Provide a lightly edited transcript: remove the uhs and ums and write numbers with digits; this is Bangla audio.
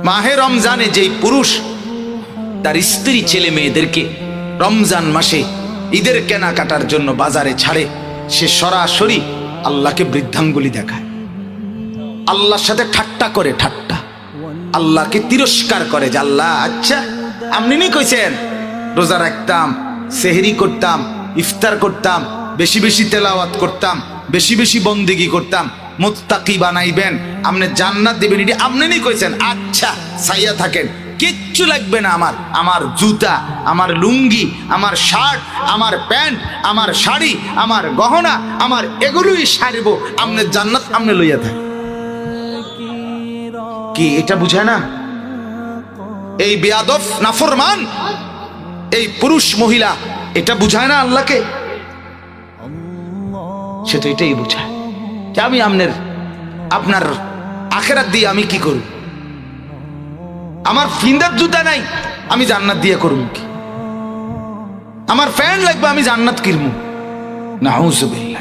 মাহে রমজানে যেই পুরুষ তার স্ত্রী ছেলে মেয়েদেরকে রমজান মাসে ঈদের কেনাকাটার জন্য বাজারে ছাড়ে, সে সরাসরি আল্লাহকে বৃদ্ধাঙ্গুলি দেখায়, আল্লাহর সাথে ঠাট্টা করে, ঠাট্টা, আল্লাহকে তিরস্কার করে যে আল্লাহ আচ্ছা আপনি নি কইছেন রোজা রাখতাম, সেহরি করতাম, ইফতার করতাম, বেশি বেশি তেলাওয়াত করতাম, বেশি বেশি বন্দেগি করতাম, মুত্তাকি বানাইবেন, আপনি জান্নাত দিবেন, এটি আপনি নি কইছেন, আচ্ছা সাইয়া থাকেন, কিচ্ছু লাগবে না আমার, আমার জুতা, আমার লুঙ্গি, আমার শার্ট, আমার প্যান্ট, আমার শাড়ি, আমার গহনা, আমার এগুলোই সারিব, আপনি জান্নাত আপনি লইয়া থাকেন। কি এটা বুঝায় না? এই বেয়াদব নাফরমান এই পুরুষ মহিলা এটা বুঝায় না আল্লাহকে? সে তো এটাই বুঝায় যে আমি আপনার আখেরাত দিয়ে আমি কি করব, আমার ফিন্দার জুতা নাই আমি জান্নাত দিয়ে করব কি, আমার ফ্যান লাগবে আমি জান্নাত কিনবো, নাউজুবিল্লাহ।